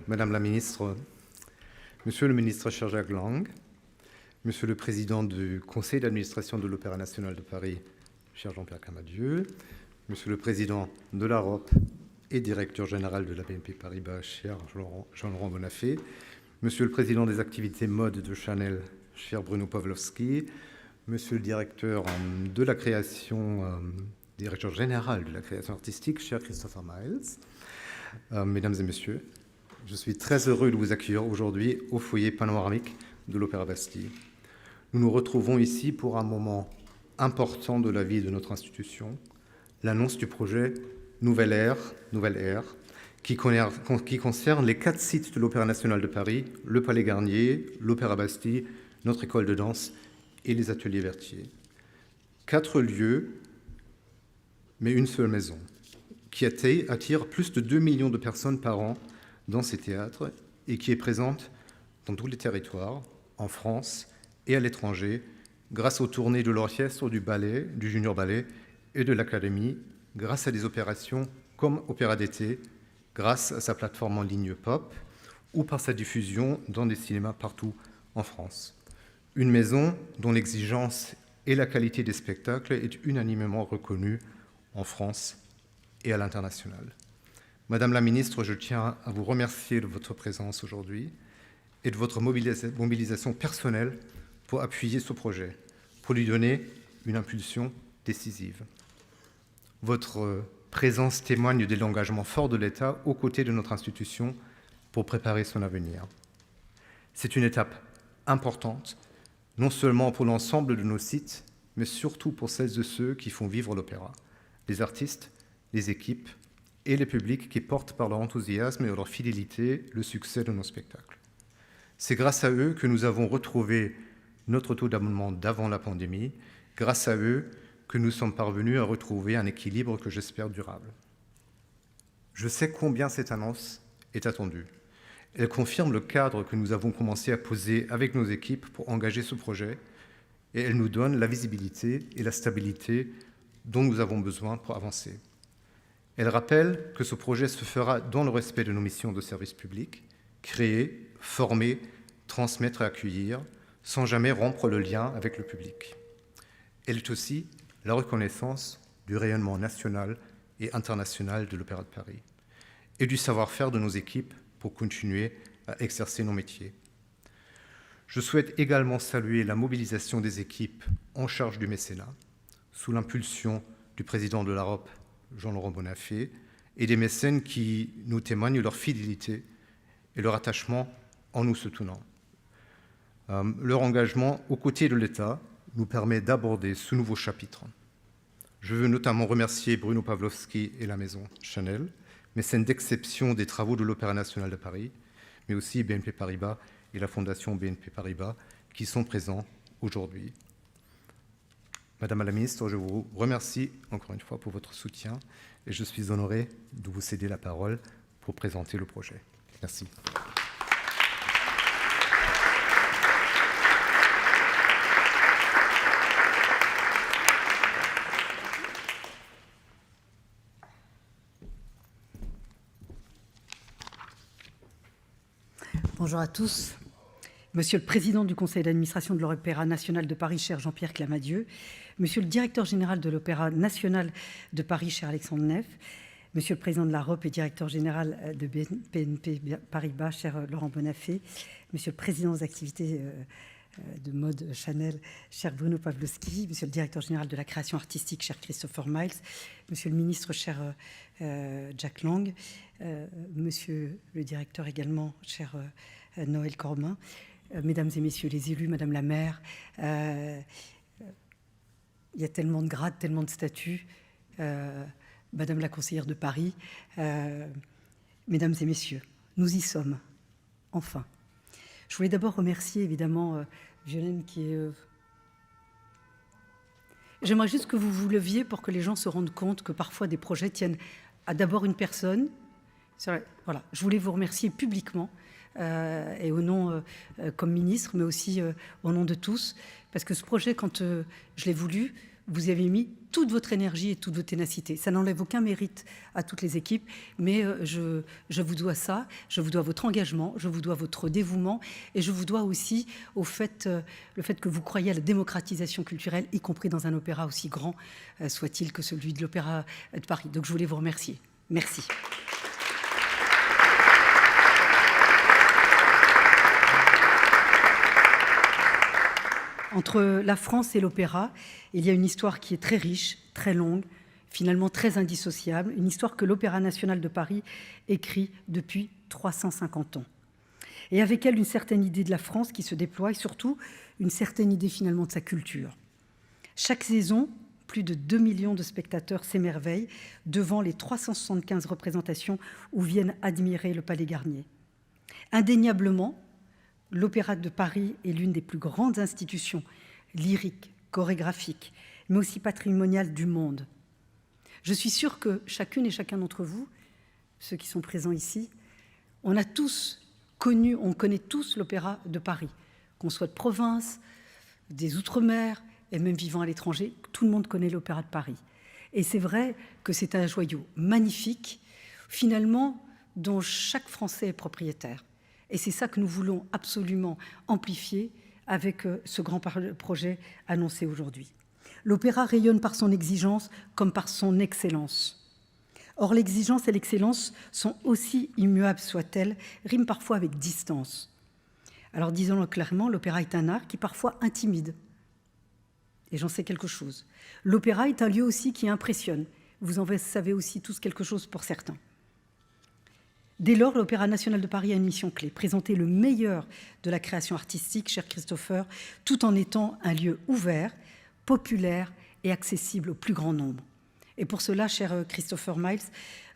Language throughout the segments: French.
Madame la Ministre, Monsieur le Ministre cher Jacques Lang, Monsieur le Président du Conseil d'administration de l'Opéra national de Paris, cher Jean-Pierre Clamadieu, Monsieur le Président de l'Europe et Directeur général de la BNP Paribas, cher Jean-Laurent Bonnafé, Monsieur le Président des activités mode de Chanel, cher Bruno Pavlovski, Monsieur le Directeur de la création, Directeur général de la création artistique, cher Christopher Miles, Mesdames et Messieurs, je suis très heureux de vous accueillir aujourd'hui au foyer panoramique de l'Opéra Bastille. Nous nous retrouvons ici pour un moment important de la vie de notre institution, l'annonce du projet Nouvelle Ère, qui concerne les 4 sites de l'Opéra national de Paris, le Palais Garnier, l'Opéra Bastille, notre école de danse et les ateliers Vertier. 4 lieux, mais une seule maison, qui attire plus de 2 millions de personnes par an dans ces théâtres et qui est présente dans tous les territoires, en France et à l'étranger, grâce aux tournées de l'orchestre, du ballet, du junior ballet et de l'académie, grâce à des opérations comme Opéra d'été, grâce à sa plateforme en ligne Pop ou par sa diffusion dans des cinémas partout en France. Une maison dont l'exigence et la qualité des spectacles est unanimement reconnue en France et à l'international. Madame la Ministre, je tiens à vous remercier de votre présence aujourd'hui et de votre mobilisation personnelle pour appuyer ce projet, pour lui donner une impulsion décisive. Votre présence témoigne de l'engagement fort de l'État aux côtés de notre institution pour préparer son avenir. C'est une étape importante, non seulement pour l'ensemble de nos sites, mais surtout pour celles et ceux qui font vivre l'opéra, les artistes, les équipes et les publics qui portent par leur enthousiasme et leur fidélité le succès de nos spectacles. C'est grâce à eux que nous avons retrouvé notre taux d'abonnement d'avant la pandémie, grâce à eux que nous sommes parvenus à retrouver un équilibre que j'espère durable. Je sais combien cette annonce est attendue. Elle confirme le cadre que nous avons commencé à poser avec nos équipes pour engager ce projet et elle nous donne la visibilité et la stabilité dont nous avons besoin pour avancer. Elle rappelle que ce projet se fera dans le respect de nos missions de service public, créer, former, transmettre et accueillir, sans jamais rompre le lien avec le public. Elle est aussi la reconnaissance du rayonnement national et international de l'Opéra de Paris et du savoir-faire de nos équipes pour continuer à exercer nos métiers. Je souhaite également saluer la mobilisation des équipes en charge du mécénat, sous l'impulsion du président de l'Europe, Jean-Laurent Bonnafé, et des mécènes qui nous témoignent leur fidélité et leur attachement en nous soutenant. Leur engagement aux côtés de l'État nous permet d'aborder ce nouveau chapitre. Je veux notamment remercier Bruno Pavlovski et la maison Chanel, mécènes d'exception des travaux de l'Opéra national de Paris, mais aussi BNP Paribas et la Fondation BNP Paribas qui sont présents aujourd'hui. Madame la Ministre, je vous remercie encore une fois pour votre soutien et je suis honoré de vous céder la parole pour présenter le projet. Merci. Bonjour à tous. Monsieur le Président du Conseil d'administration de l'Opéra national de Paris, cher Jean-Pierre Clamadieu, Monsieur le Directeur général de l'Opéra national de Paris, cher Alexandre Neff, Monsieur le Président de l'Europe et Directeur général de BNP Paribas, cher Laurent Bonnafé, Monsieur le Président des activités de mode Chanel, cher Bruno Pavlovski, Monsieur le Directeur général de la création artistique, cher Christopher Miles, Monsieur le Ministre, cher Jacques Lang, Monsieur le Directeur également, cher Noël Cormin, Mesdames et Messieurs les élus, Madame la maire, il y a tellement de grades, tellement de statuts, Madame la conseillère de Paris, Mesdames et Messieurs, nous y sommes, enfin. Je voulais d'abord remercier évidemment Violaine qui est... J'aimerais juste que vous vous leviez pour que les gens se rendent compte que parfois des projets tiennent à d'abord une personne. Voilà, je voulais vous remercier publiquement et au nom comme ministre, mais aussi au nom de tous, parce que ce projet, quand je l'ai voulu, vous y avez mis toute votre énergie et toute votre ténacité. Ça n'enlève aucun mérite à toutes les équipes, mais je vous dois ça, je vous dois votre engagement, je vous dois votre dévouement, et je vous dois aussi le fait que vous croyez à la démocratisation culturelle, y compris dans un opéra aussi grand soit-il que celui de l'Opéra de Paris. Donc je voulais vous remercier. Merci. Entre la France et l'opéra, il y a une histoire qui est très riche, très longue, finalement très indissociable, une histoire que l'Opéra national de Paris écrit depuis 350 ans. Et avec elle, une certaine idée de la France qui se déploie et surtout une certaine idée finalement de sa culture. Chaque saison, plus de 2 millions de spectateurs s'émerveillent devant les 375 représentations où viennent admirer le Palais Garnier. Indéniablement, l'Opéra de Paris est l'une des plus grandes institutions lyriques, chorégraphiques, mais aussi patrimoniales du monde. Je suis sûre que chacune et chacun d'entre vous, ceux qui sont présents ici, on connaît tous l'Opéra de Paris, qu'on soit de province, des Outre-mer, et même vivant à l'étranger, tout le monde connaît l'Opéra de Paris. Et c'est vrai que c'est un joyau magnifique, finalement, dont chaque Français est propriétaire. Et c'est ça que nous voulons absolument amplifier avec ce grand projet annoncé aujourd'hui. L'opéra rayonne par son exigence comme par son excellence. Or, l'exigence et l'excellence sont aussi immuables soient-elles, riment parfois avec distance. Alors, disons-le clairement, l'opéra est un art qui parfois intimide. Et j'en sais quelque chose. L'opéra est un lieu aussi qui impressionne. Vous en savez aussi tous quelque chose pour certains. Dès lors, l'Opéra national de Paris a une mission clé, présenter le meilleur de la création artistique, cher Christopher, tout en étant un lieu ouvert, populaire et accessible au plus grand nombre. Et pour cela, cher Christopher Miles,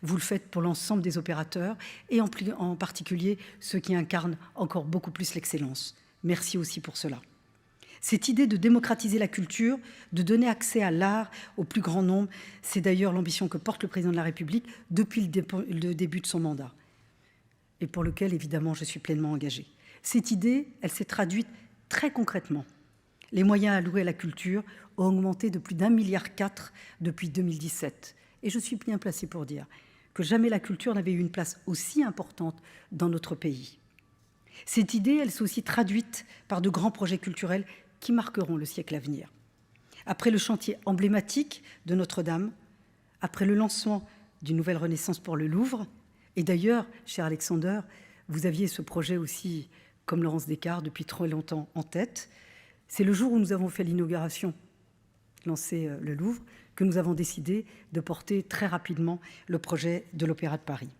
vous le faites pour l'ensemble des opérateurs et en particulier ceux qui incarnent encore beaucoup plus l'excellence. Merci aussi pour cela. Cette idée de démocratiser la culture, de donner accès à l'art au plus grand nombre, c'est d'ailleurs l'ambition que porte le président de la République depuis le début de son mandat, et pour lequel, évidemment, je suis pleinement engagée. Cette idée, elle s'est traduite très concrètement. Les moyens alloués à la culture ont augmenté de plus d'1,4 milliard depuis 2017. Et je suis bien placée pour dire que jamais la culture n'avait eu une place aussi importante dans notre pays. Cette idée, elle s'est aussi traduite par de grands projets culturels qui marqueront le siècle à venir. Après le chantier emblématique de Notre-Dame, après le lancement d'une nouvelle renaissance pour le Louvre, et d'ailleurs, cher Alexander, vous aviez ce projet aussi, comme Laurence Descartes, depuis trop longtemps en tête. C'est le jour où nous avons fait l'inauguration, lancé le Louvre, que nous avons décidé de porter très rapidement le projet de l'Opéra de Paris.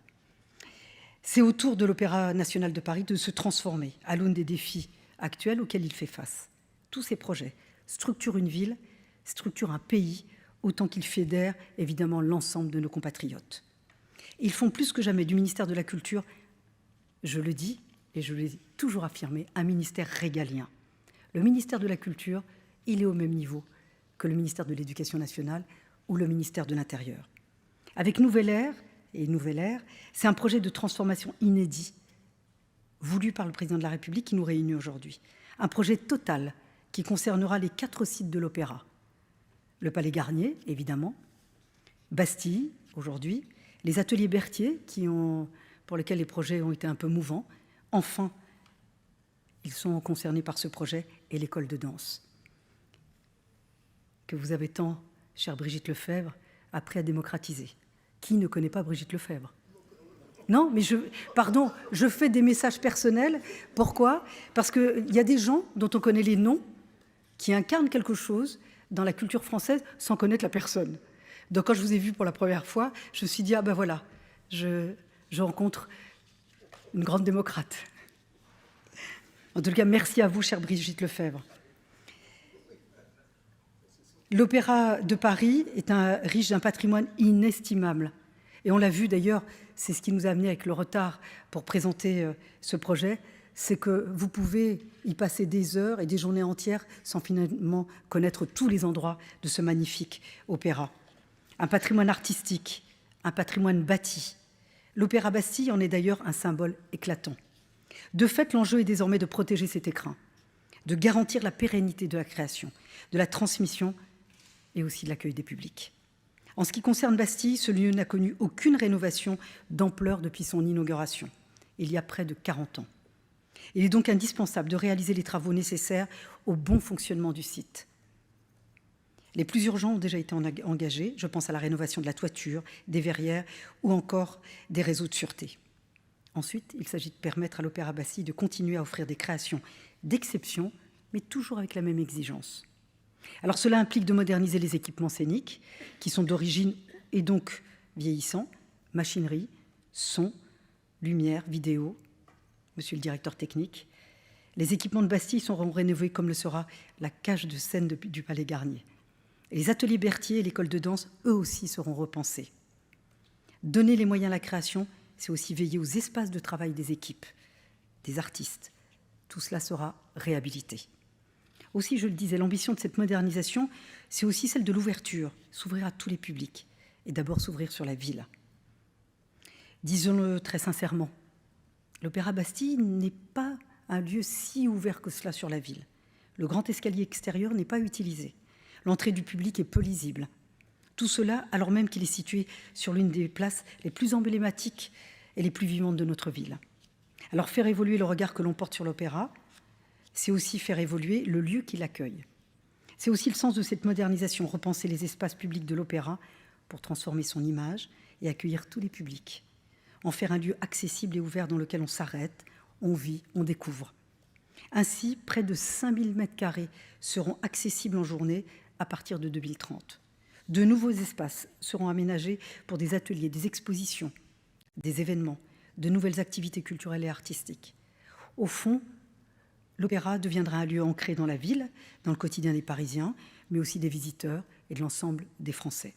C'est au tour de l'Opéra national de Paris de se transformer à l'aune des défis actuels auxquels il fait face. Tous ces projets structurent une ville, structurent un pays, autant qu'ils fédèrent évidemment l'ensemble de nos compatriotes. Ils font plus que jamais du ministère de la Culture, je le dis et je l'ai toujours affirmé, un ministère régalien. Le ministère de la Culture, il est au même niveau que le ministère de l'Éducation nationale ou le ministère de l'Intérieur. Avec Nouvelle Ère, c'est un projet de transformation inédit, voulu par le président de la République qui nous réunit aujourd'hui. Un projet total qui concernera les 4 sites de l'Opéra. Le Palais Garnier, évidemment, Bastille, aujourd'hui, les ateliers Berthier, pour lesquels les projets ont été un peu mouvants. Enfin, ils sont concernés par ce projet, et l'école de danse, que vous avez tant, chère Brigitte Lefebvre, appris à démocratiser. Qui ne connaît pas Brigitte Lefebvre? Non, mais je fais des messages personnels. Pourquoi? Parce qu'il y a des gens dont on connaît les noms qui incarnent quelque chose dans la culture française sans connaître la personne. Donc quand je vous ai vu pour la première fois, je me suis dit, ah ben voilà, je rencontre une grande démocrate. En tout cas, merci à vous, chère Brigitte Lefebvre. L'Opéra de Paris est riche d'un patrimoine inestimable. Et on l'a vu d'ailleurs, c'est ce qui nous a amené avec le retard pour présenter ce projet, c'est que vous pouvez y passer des heures et des journées entières sans finalement connaître tous les endroits de ce magnifique opéra. Un patrimoine artistique, un patrimoine bâti. L'Opéra Bastille en est d'ailleurs un symbole éclatant. De fait, l'enjeu est désormais de protéger cet écrin, de garantir la pérennité de la création, de la transmission et aussi de l'accueil des publics. En ce qui concerne Bastille, ce lieu n'a connu aucune rénovation d'ampleur depuis son inauguration, il y a près de 40 ans. Il est donc indispensable de réaliser les travaux nécessaires au bon fonctionnement du site. Les plus urgents ont déjà été engagés, je pense à la rénovation de la toiture, des verrières ou encore des réseaux de sûreté. Ensuite, il s'agit de permettre à l'Opéra Bastille de continuer à offrir des créations d'exception, mais toujours avec la même exigence. Alors cela implique de moderniser les équipements scéniques, qui sont d'origine et donc vieillissants, machinerie, son, lumière, vidéo. Monsieur le directeur technique, les équipements de Bastille seront rénovés comme le sera la cage de scène du Palais Garnier. Et les ateliers Berthier et l'école de danse, eux aussi, seront repensés. Donner les moyens à la création, c'est aussi veiller aux espaces de travail des équipes, des artistes. Tout cela sera réhabilité. Aussi, je le disais, l'ambition de cette modernisation, c'est aussi celle de l'ouverture, s'ouvrir à tous les publics, et d'abord s'ouvrir sur la ville. Disons-le très sincèrement, l'Opéra Bastille n'est pas un lieu si ouvert que cela sur la ville. Le grand escalier extérieur n'est pas utilisé. L'entrée du public est peu lisible. Tout cela alors même qu'il est situé sur l'une des places les plus emblématiques et les plus vivantes de notre ville. Alors faire évoluer le regard que l'on porte sur l'opéra, c'est aussi faire évoluer le lieu qui l'accueille. C'est aussi le sens de cette modernisation, repenser les espaces publics de l'opéra pour transformer son image et accueillir tous les publics. En faire un lieu accessible et ouvert dans lequel on s'arrête, on vit, on découvre. Ainsi, près de 5000 m² seront accessibles en journée à partir de 2030. De nouveaux espaces seront aménagés pour des ateliers, des expositions, des événements, de nouvelles activités culturelles et artistiques. Au fond, l'opéra deviendra un lieu ancré dans la ville, dans le quotidien des Parisiens, mais aussi des visiteurs et de l'ensemble des Français.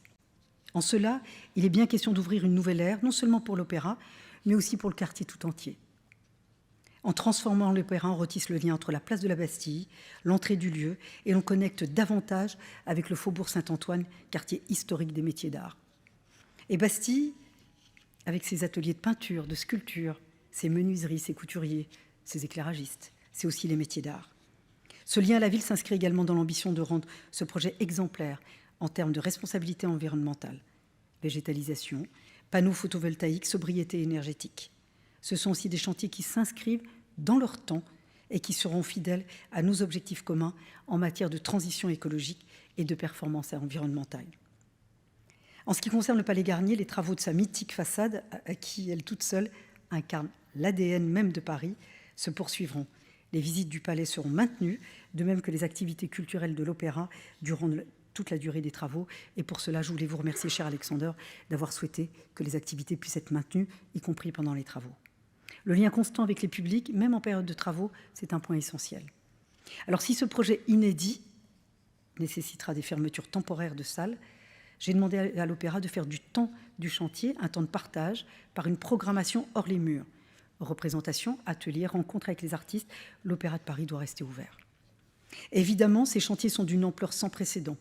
En cela, il est bien question d'ouvrir une nouvelle ère, non seulement pour l'opéra, mais aussi pour le quartier tout entier. En transformant l'opéra, on retisse le lien entre la place de la Bastille, l'entrée du lieu, et l'on connecte davantage avec le faubourg Saint-Antoine, quartier historique des métiers d'art. Et Bastille, avec ses ateliers de peinture, de sculpture, ses menuiseries, ses couturiers, ses éclairagistes, c'est aussi les métiers d'art. Ce lien à la ville s'inscrit également dans l'ambition de rendre ce projet exemplaire en termes de responsabilité environnementale, végétalisation, panneaux photovoltaïques, sobriété énergétique. Ce sont aussi des chantiers qui s'inscrivent dans leur temps et qui seront fidèles à nos objectifs communs en matière de transition écologique et de performance environnementale. En ce qui concerne le Palais Garnier, les travaux de sa mythique façade, qui, elle toute seule, incarne l'ADN même de Paris, se poursuivront. Les visites du palais seront maintenues, de même que les activités culturelles de l'opéra durant toute la durée des travaux. Et pour cela, je voulais vous remercier, cher Alexander, d'avoir souhaité que les activités puissent être maintenues, y compris pendant les travaux. Le lien constant avec les publics, même en période de travaux, c'est un point essentiel. Alors si ce projet inédit nécessitera des fermetures temporaires de salles, j'ai demandé à l'Opéra de faire du temps du chantier un temps de partage par une programmation hors les murs. Représentation, ateliers, rencontres avec les artistes, l'Opéra de Paris doit rester ouvert. Évidemment, ces chantiers sont d'une ampleur sans précédent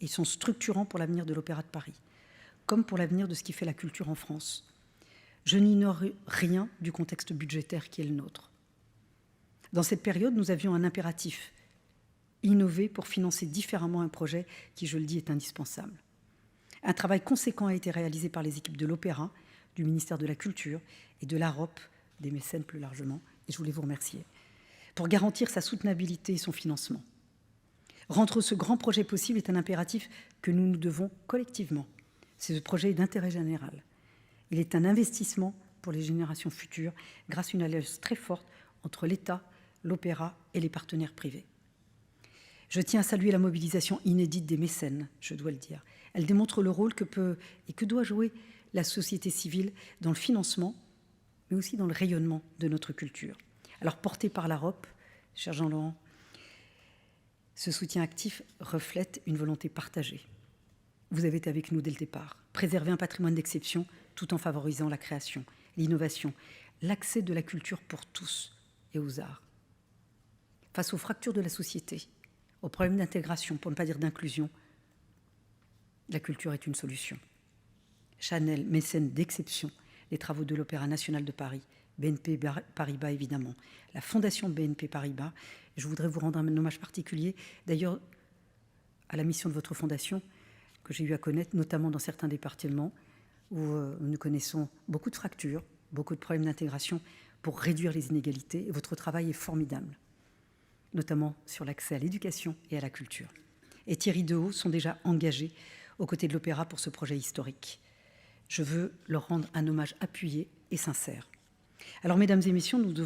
et sont structurants pour l'avenir de l'Opéra de Paris, comme pour l'avenir de ce qui fait la culture en France. Je n'ignore rien du contexte budgétaire qui est le nôtre. Dans cette période, nous avions un impératif, innover pour financer différemment un projet qui, je le dis, est indispensable. Un travail conséquent a été réalisé par les équipes de l'Opéra, du ministère de la Culture et de l'AROP, des mécènes plus largement, et je voulais vous remercier, pour garantir sa soutenabilité et son financement. Rendre ce grand projet possible est un impératif que nous nous devons collectivement. Ce projet est d'intérêt général. Il est un investissement pour les générations futures grâce à une alliance très forte entre l'État, l'Opéra et les partenaires privés. Je tiens à saluer la mobilisation inédite des mécènes, je dois le dire. Elle démontre le rôle que peut et que doit jouer la société civile dans le financement, mais aussi dans le rayonnement de notre culture. Alors, porté par l'AROP, cher Jean-Laurent, ce soutien actif reflète une volonté partagée. Vous avez été avec nous dès le départ. Préserver un patrimoine d'exception tout en favorisant la création, l'innovation, l'accès de la culture pour tous et aux arts. Face aux fractures de la société, aux problèmes d'intégration, pour ne pas dire d'inclusion, la culture est une solution. Chanel, mécène d'exception, les travaux de l'Opéra national de Paris, BNP Paribas évidemment, la fondation BNP Paribas. Je voudrais vous rendre un hommage particulier. D'ailleurs, à la mission de votre fondation, que j'ai eu à connaître, notamment dans certains départements, où nous connaissons beaucoup de fractures, beaucoup de problèmes d'intégration pour réduire les inégalités. Et votre travail est formidable, notamment sur l'accès à l'éducation et à la culture. Et Thierry Dehaut sont déjà engagés aux côtés de l'Opéra pour ce projet historique. Je veux leur rendre un hommage appuyé et sincère. Alors, mesdames et messieurs, nous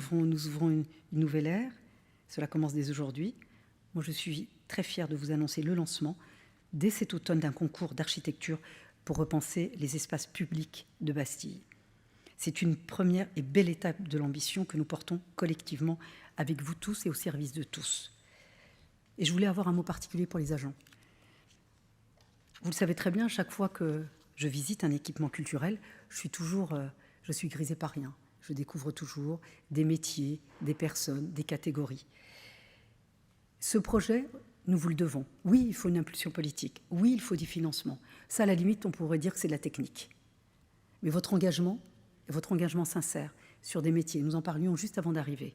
ouvrons une nouvelle ère. Cela commence dès aujourd'hui. Moi, je suis très fière de vous annoncer le lancement, dès cet automne, d'un concours d'architecture pour repenser les espaces publics de Bastille. C'est une première et belle étape de l'ambition que nous portons collectivement avec vous tous et au service de tous. Et je voulais avoir un mot particulier pour les agents. Vous le savez très bien, chaque fois que je visite un équipement culturel, je suis grisée par rien. Je découvre toujours des métiers, des personnes, des catégories. Ce projet, nous vous le devons. Oui, il faut une impulsion politique. Oui, il faut du financement. Ça, à la limite, on pourrait dire que c'est de la technique. Mais votre engagement sincère sur des métiers, nous en parlions juste avant d'arriver,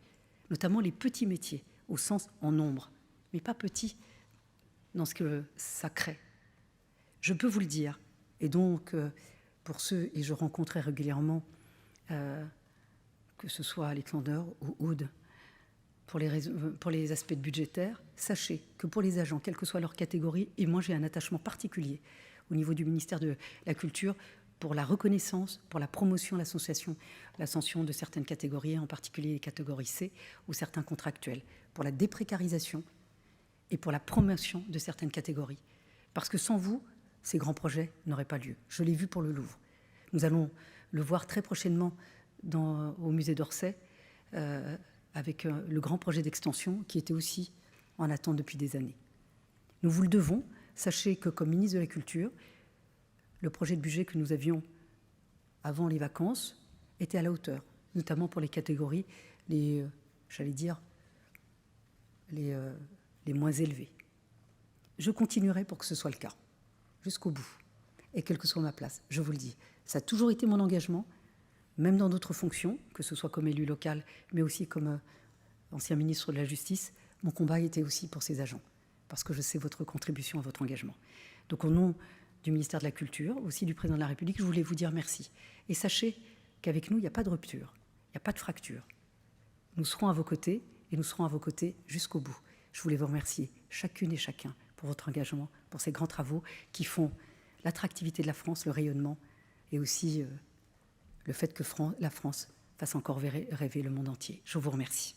notamment les petits métiers, au sens en nombre, mais pas petits dans ce que ça crée. Je peux vous le dire, et donc pour ceux, et je rencontrais régulièrement, que ce soit Alexander ou Aude, pour les aspects budgétaires, sachez que pour les agents, quelle que soit leur catégorie, et moi j'ai un attachement particulier au niveau du ministère de la Culture pour la reconnaissance, pour la promotion, l'ascension de certaines catégories, en particulier les catégories C ou certains contractuels, pour la déprécarisation et pour la promotion de certaines catégories. Parce que sans vous, ces grands projets n'auraient pas lieu. Je l'ai vu pour le Louvre. Nous allons le voir très prochainement au musée d'Orsay, avec le grand projet d'extension qui était aussi en attente depuis des années. Nous vous le devons. Sachez que comme ministre de la Culture, le projet de budget que nous avions avant les vacances était à la hauteur, notamment pour les catégories les moins élevées. Je continuerai pour que ce soit le cas, jusqu'au bout, et quelle que soit ma place, je vous le dis. Ça a toujours été mon engagement, même dans d'autres fonctions, que ce soit comme élu local, mais aussi comme ancien ministre de la Justice, mon combat était aussi pour ces agents, parce que je sais votre contribution à votre engagement. Donc au nom du ministère de la Culture, aussi du Président de la République, je voulais vous dire merci. Et sachez qu'avec nous, il n'y a pas de rupture, il n'y a pas de fracture. Nous serons à vos côtés, et nous serons à vos côtés jusqu'au bout. Je voulais vous remercier, chacune et chacun, pour votre engagement, pour ces grands travaux qui font l'attractivité de la France, le rayonnement, et aussi le fait que la France fasse encore rêver le monde entier. Je vous remercie.